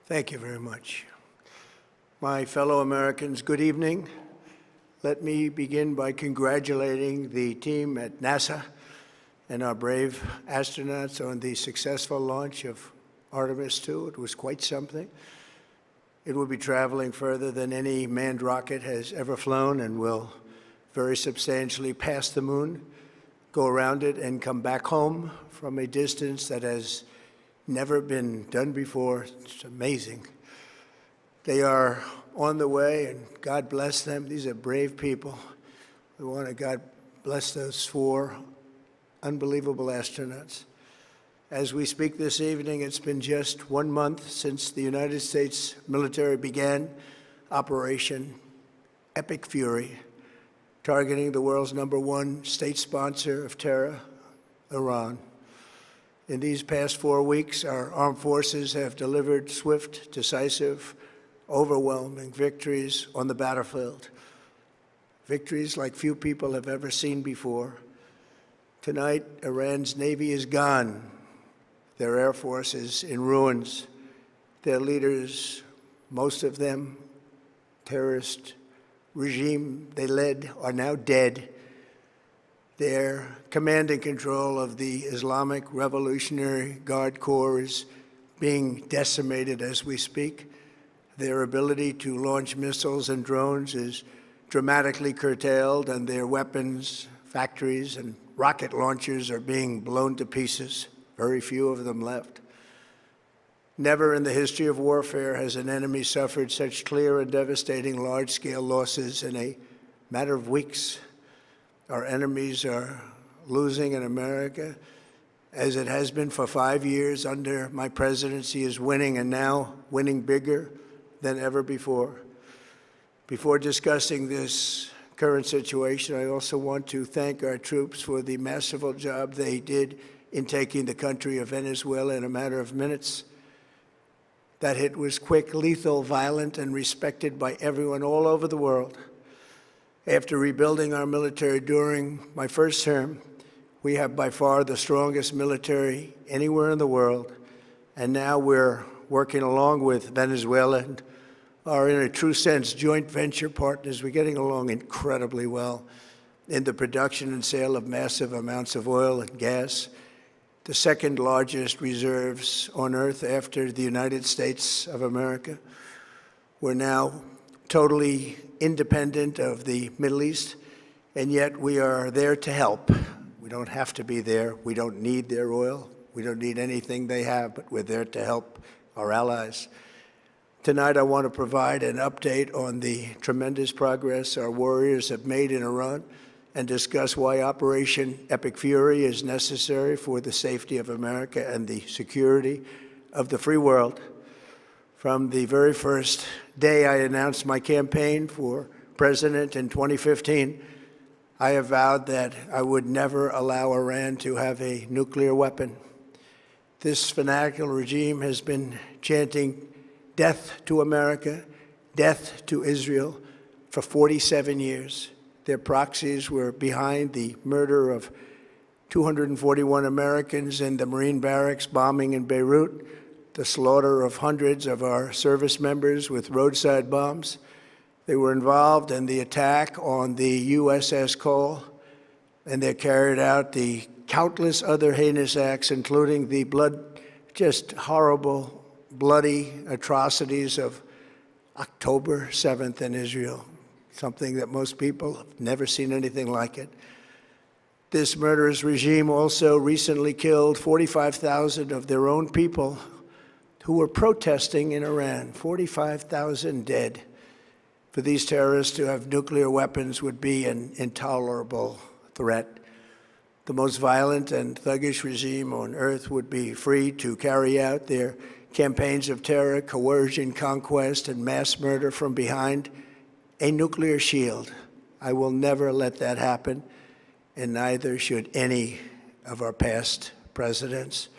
Thank you very much. My fellow Americans, good evening. Let me begin by congratulating the team at NASA and our brave astronauts on the successful launch of Artemis II. It was quite something. It will be traveling further than any manned rocket has ever flown and will very substantially pass the moon, go around it, and come back home from a distance that has never been done before. It's amazing. They are on the way, and God bless them. These are brave people. We want to God bless those 4 unbelievable astronauts. As we speak this evening, it's been just 1 month since the United States military began Operation Epic Fury, targeting the world's #1 state sponsor of terror, Iran. In these past 4 weeks, our armed forces have delivered swift, decisive, overwhelming victories on the battlefield, victories like few people have ever seen before. Tonight, Iran's Navy is gone. Their Air Force is in ruins. Their leaders, most of them terrorist regime they led, are now dead. Their command and control of the Islamic Revolutionary Guard Corps is being decimated as we speak. Their ability to launch missiles and drones is dramatically curtailed, and their weapons, factories, and rocket launchers are being blown to pieces. Very few of them left. Never in the history of warfare has an enemy suffered such clear and devastating large-scale losses in a matter of weeks. Our enemies are losing in America, as it has been for 5 years under my presidency, is winning, and now winning bigger than ever before. Before discussing this current situation, I also want to thank our troops for the masterful job they did in taking the country of Venezuela in a matter of minutes. That hit was quick, lethal, violent, and respected by everyone all over the world. After rebuilding our military during my first term, we have by far the strongest military anywhere in the world, and now we're working along with Venezuela and are, in a true sense, joint venture partners. We're getting along incredibly well in the production and sale of massive amounts of oil and gas, the second largest reserves on Earth after the United States of America. We're now totally independent of the Middle East, and yet we are there to help. We don't have to be there. We don't need their oil. We don't need anything they have, but we're there to help our allies. Tonight, I want to provide an update on the tremendous progress our warriors have made in Iran and discuss why Operation Epic Fury is necessary for the safety of America and the security of the free world. From the very first day I announced my campaign for president in 2015, I have vowed that I would never allow Iran to have a nuclear weapon. This fanatical regime has been chanting death to America, death to Israel for 47 years. Their proxies were behind the murder of 241 Americans in the Marine barracks bombing in Beirut, the slaughter of hundreds of our service members with roadside bombs. They were involved in the attack on the USS Cole, and they carried out the countless other heinous acts, including the just horrible, bloody atrocities of October 7th in Israel, something that most people have never seen anything like it. This murderous regime also recently killed 45,000 of their own people who were protesting in Iran. 45,000 dead. For these terrorists to have nuclear weapons would be an intolerable threat. The most violent and thuggish regime on earth would be free to carry out their campaigns of terror, coercion, conquest, and mass murder from behind a nuclear shield. I will never let that happen, and neither should any of our past presidents.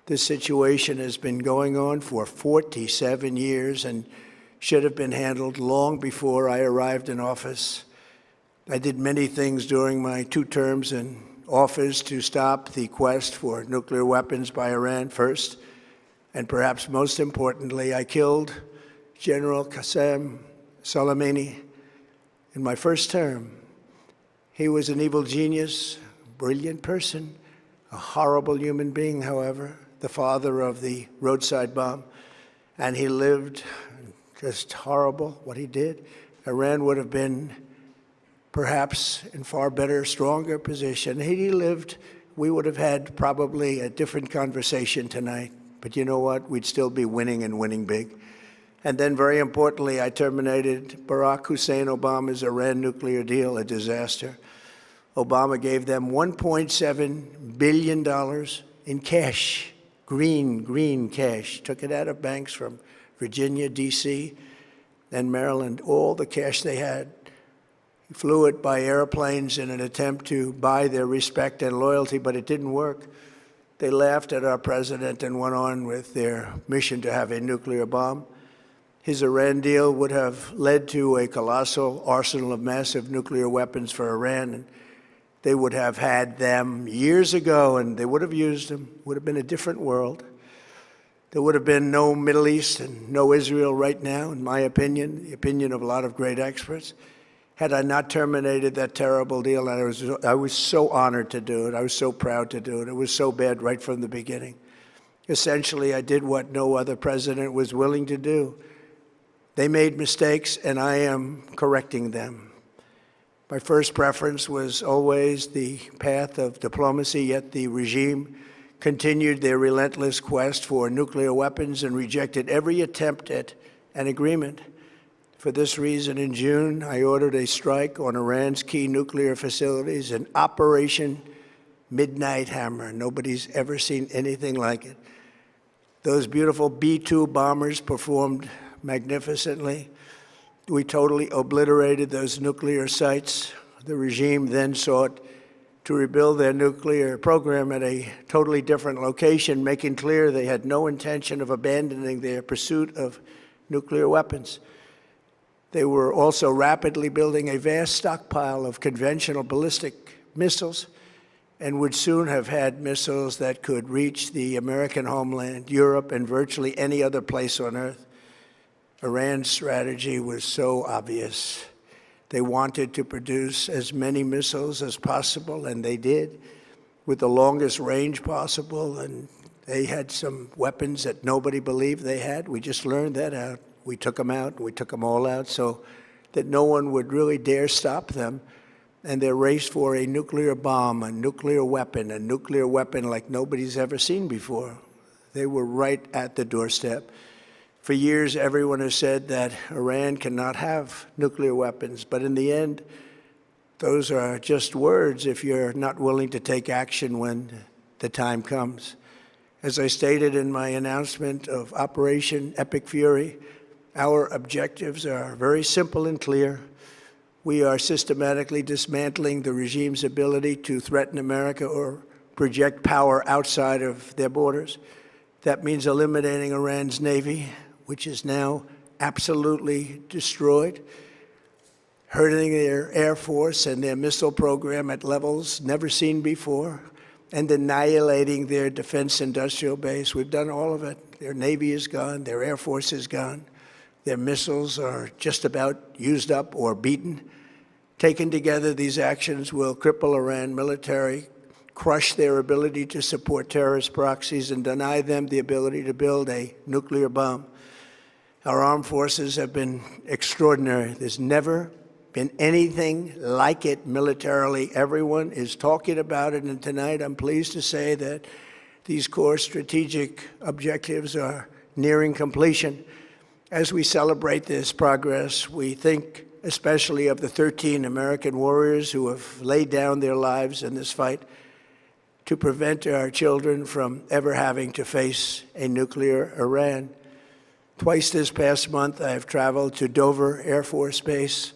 This situation has been going on for 47 years and should have been handled long before I arrived in office. I did many things during my 2 terms in office to stop the quest for nuclear weapons by Iran. First, And perhaps most importantly, I killed General Qasem Soleimani in my first term. He was an evil genius, brilliant person, a horrible human being, however, the father of the roadside bomb. And he lived just horrible, what he did. Iran would have been perhaps in far better, stronger position. Had he lived, we would have had probably a different conversation tonight. But you know what? We'd still be winning and winning big. And then, very importantly, I terminated Barack Hussein Obama's Iran nuclear deal, a disaster. Obama gave them $1.7 billion in cash, green cash. Took it out of banks from Virginia, D.C., and Maryland, all the cash they had. He flew it by airplanes in an attempt to buy their respect and loyalty, but it didn't work. They laughed at our president and went on with their mission to have a nuclear bomb. His Iran deal would have led to a colossal arsenal of massive nuclear weapons for Iran, and they would have had them years ago, and they would have used them. It would have been a different world. There would have been no Middle East and no Israel right now, in my opinion, the opinion of a lot of great experts, had I not terminated that terrible deal. And I was so honored to do it. I was so proud to do it. It was so bad right from the beginning. Essentially, I did what no other president was willing to do. They made mistakes, and I am correcting them. My first preference was always the path of diplomacy, yet the regime continued their relentless quest for nuclear weapons and rejected every attempt at an agreement. For this reason, in June, I ordered a strike on Iran's key nuclear facilities, an Operation Midnight Hammer. Nobody's ever seen anything like it. Those beautiful B-2 bombers performed magnificently. We totally obliterated those nuclear sites. The regime then sought to rebuild their nuclear program at a totally different location, making clear they had no intention of abandoning their pursuit of nuclear weapons. They were also rapidly building a vast stockpile of conventional ballistic missiles and would soon have had missiles that could reach the American homeland, Europe, and virtually any other place on Earth. Iran's strategy was so obvious. They wanted to produce as many missiles as possible, and they did, with the longest range possible, and they had some weapons that nobody believed they had. We just learned that out. We took them out. We took them all out so that no one would really dare stop them. And their race for a nuclear bomb, a nuclear weapon like nobody's ever seen before. They were right at the doorstep. For years, everyone has said that Iran cannot have nuclear weapons. But in the end, those are just words if you're not willing to take action when the time comes. As I stated in my announcement of Operation Epic Fury, our objectives are very simple and clear. We are systematically dismantling the regime's ability to threaten America or project power outside of their borders. That means eliminating Iran's Navy, which is now absolutely destroyed, hurting their Air Force and their missile program at levels never seen before, and annihilating their defense industrial base. We've done all of it. Their Navy is gone. Their Air Force is gone. Their missiles are just about used up or beaten. Taken together, these actions will cripple Iran military, crush their ability to support terrorist proxies, and deny them the ability to build a nuclear bomb. Our armed forces have been extraordinary. There's never been anything like it militarily. Everyone is talking about it, and tonight I'm pleased to say that these core strategic objectives are nearing completion. As we celebrate this progress, we think especially of the 13 American warriors who have laid down their lives in this fight to prevent our children from ever having to face a nuclear Iran. Twice this past month, I have traveled to Dover Air Force Base,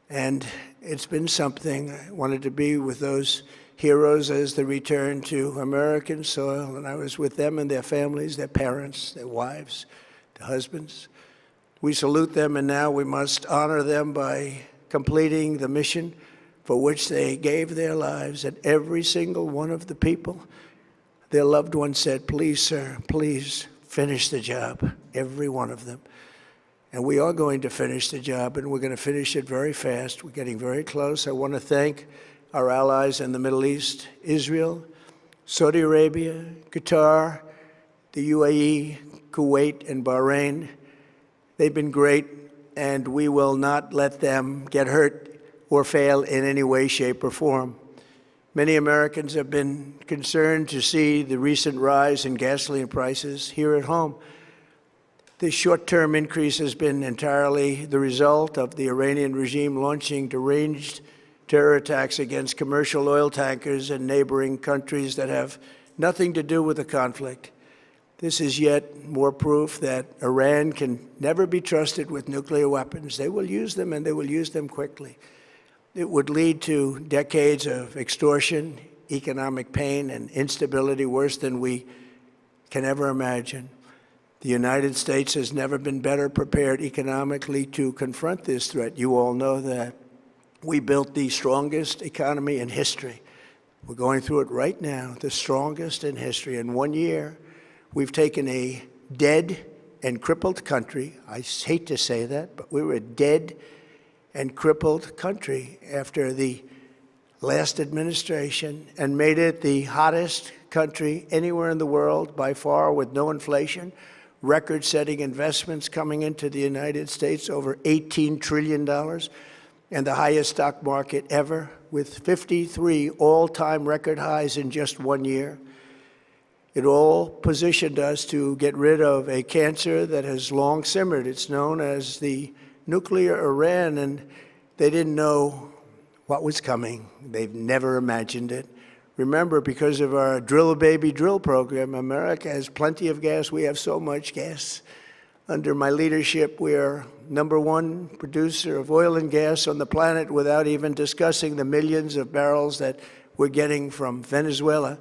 and it's been something. I wanted to be with those heroes as they return to American soil, and I was with them and their families, their parents, their wives, their husbands. We salute them, and now we must honor them by completing the mission for which they gave their lives. And every single one of the people, their loved ones said, "Please, sir, please finish the job, every one of them. And we are going to finish the job, and we're going to finish it very fast. We're getting very close. I want to thank our allies in the Middle East, Israel, Saudi Arabia, Qatar, the UAE, Kuwait, and Bahrain. They've been great, and we will not let them get hurt or fail in any way, shape, or form. Many Americans have been concerned to see the recent rise in gasoline prices here at home. This short-term increase has been entirely the result of the Iranian regime launching deranged terror attacks against commercial oil tankers in neighboring countries that have nothing to do with the conflict. This is yet more proof that Iran can never be trusted with nuclear weapons. They will use them, and they will use them quickly. It would lead to decades of extortion, economic pain, and instability worse than we can ever imagine. The United States has never been better prepared economically to confront this threat. You all know that. We built the strongest economy in history. We're going through it right now, the strongest in history. In 1 year, we've taken a dead and crippled country. I hate to say that, but we were a dead and crippled country after the last administration and made it the hottest country anywhere in the world by far, with no inflation, record-setting investments coming into the United States, over $18 trillion, and the highest stock market ever, with 53 all-time record highs in just 1 year. It all positioned us to get rid of a cancer that has long simmered. It's known as the nuclear Iran, and they didn't know what was coming. They've never imagined it. Remember, because of our Drill Baby Drill program, America has plenty of gas. We have so much gas. Under my leadership, we are #1 producer of oil and gas on the planet, without even discussing the millions of barrels that we're getting from Venezuela.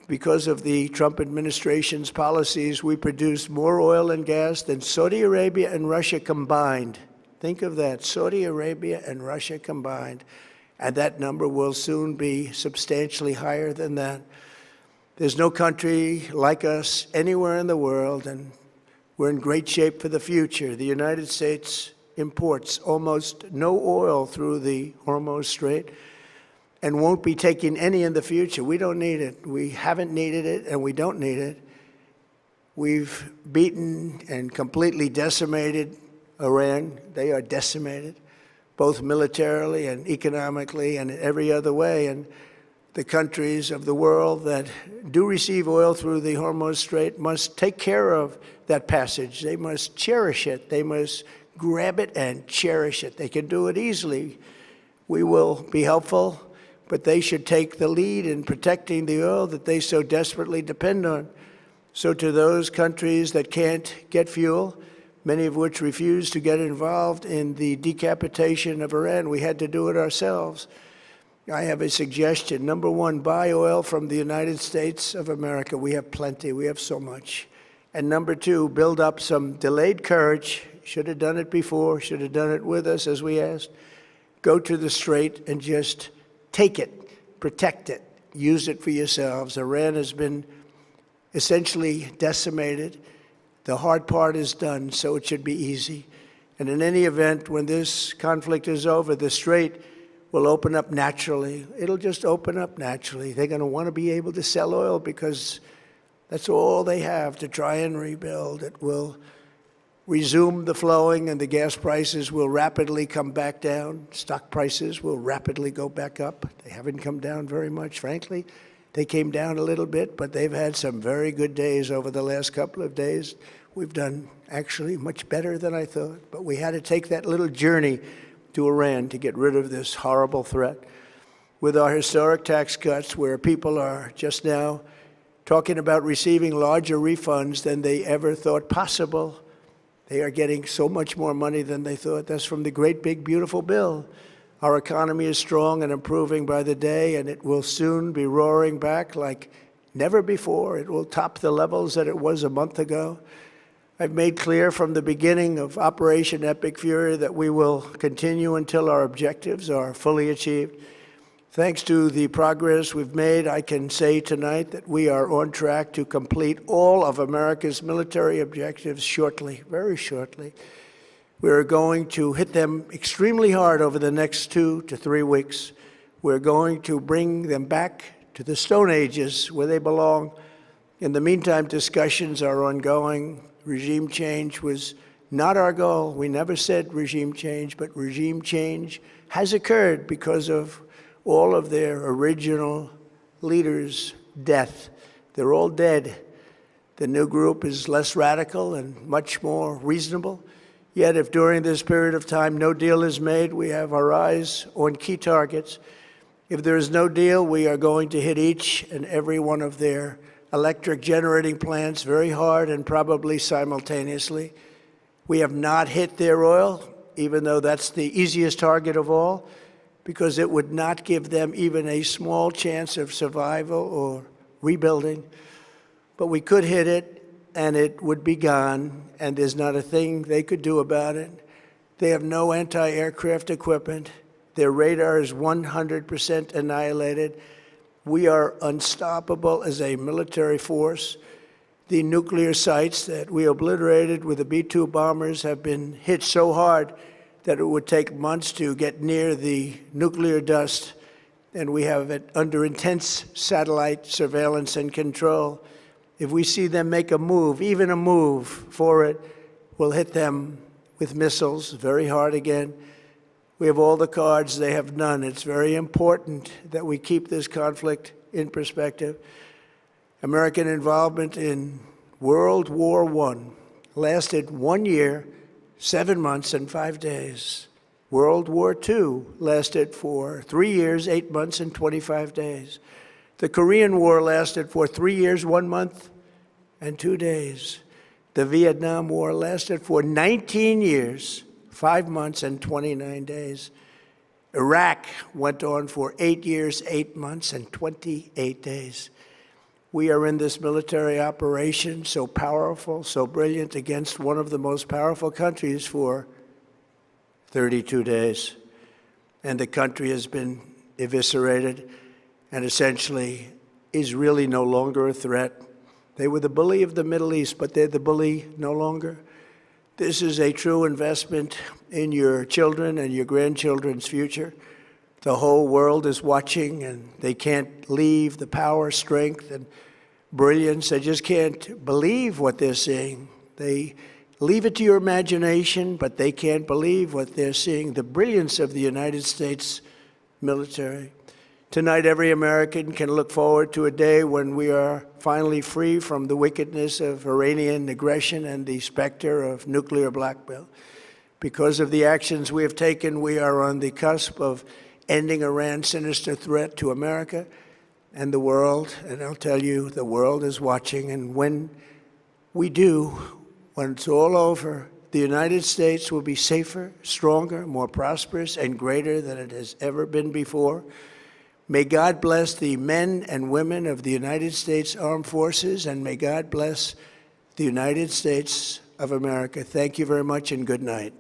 Because of the Trump administration's policies, we produce more oil and gas than Saudi Arabia and Russia combined. Think of that, Saudi Arabia and Russia combined. And that number will soon be substantially higher than that. There's no country like us anywhere in the world, and we're in great shape for the future. The United States imports almost no oil through the Hormuz Strait and won't be taking any in the future. We don't need it. We haven't needed it, and we don't need it. We've beaten and completely decimated Iran. They are decimated, both militarily and economically and in every other way. And the countries of the world that do receive oil through the Hormuz Strait must take care of that passage. They must cherish it. They must grab it and cherish it. They can do it easily. We will be helpful, but they should take the lead in protecting the oil that they so desperately depend on. So to those countries that can't get fuel, many of which refuse to get involved in the decapitation of Iran, we had to do it ourselves. I have a suggestion. #1, buy oil from the United States of America. We have plenty. We have so much. And #2, build up some delayed courage. Should have done it before. Should have done it with us, as we asked. Go to the Strait and just take it, protect it, use it for yourselves. Iran has been essentially decimated. The hard part is done, so it should be easy. And in any event, when this conflict is over, the Strait will open up naturally. It'll just open up naturally. They're going to want to be able to sell oil because that's all they have to try and rebuild. It will resume the flowing, and the gas prices will rapidly come back down. Stock prices will rapidly go back up. They haven't come down very much, frankly. They came down a little bit, but they've had some very good days over the last couple of days. We've done actually much better than I thought, but we had to take that little journey to Iran to get rid of this horrible threat. With our historic tax cuts, where people are just now talking about receiving larger refunds than they ever thought possible, they are getting so much more money than they thought. That's from the great big beautiful bill. Our economy is strong and improving by the day, and it will soon be roaring back like never before. It will top the levels that it was a month ago. I've made clear from the beginning of Operation Epic Fury that we will continue until our objectives are fully achieved. Thanks to the progress we've made, I can say tonight that we are on track to complete all of America's military objectives shortly, very shortly. We're going to hit them extremely hard over the next 2 to 3 weeks. We're going to bring them back to the Stone Ages where they belong. In the meantime, discussions are ongoing. Regime change was not our goal. We never said regime change, but regime change has occurred because of all of their original leaders' death. They're all dead. The new group is less radical and much more reasonable. Yet if during this period of time no deal is made, we have our eyes on key targets. If there is no deal, we are going to hit each and every one of their electric generating plants very hard and probably simultaneously. We have not hit their oil, even though that's the easiest target of all, because it would not give them even a small chance of survival or rebuilding. But we could hit it, and it would be gone, and there's not a thing they could do about it. They have no anti-aircraft equipment. Their radar is 100% annihilated. We are unstoppable as a military force. The nuclear sites that we obliterated with the B-2 bombers have been hit so hard that it would take months to get near the nuclear dust, and we have it under intense satellite surveillance and control. If we see them make a move, even a move for it, we'll hit them with missiles very hard again. We have all the cards, they have none. It's very important that we keep this conflict in perspective. American involvement in World War I lasted 1 year, 7 months, and 5 days. World War II lasted for 3 years, 8 months, and 25 days. The Korean War lasted for 3 years, 1 month, and 2 days. The Vietnam War lasted for 19 years, 5 months, and 29 days. Iraq went on for 8 years, 8 months, and 28 days. We are in this military operation, so powerful, so brilliant, against one of the most powerful countries for 32 days. And the country has been eviscerated and essentially is really no longer a threat. They were the bully of the Middle East, but they're the bully no longer. This is a true investment in your children and your grandchildren's future. The whole world is watching, and they can't leave the power, strength, and brilliance. They just can't believe what they're seeing. They leave it to your imagination, but they can't believe what they're seeing, the brilliance of the United States military. Tonight, every American can look forward to a day when we are finally free from the wickedness of Iranian aggression and the specter of nuclear blackmail. Because of the actions we have taken, we are on the cusp of ending Iran's sinister threat to America and the world. And I'll tell you, the world is watching. And when we do, when it's all over, the United States will be safer, stronger, more prosperous, and greater than it has ever been before. May God bless the men and women of the United States Armed Forces, and may God bless the United States of America. Thank you very much, and good night.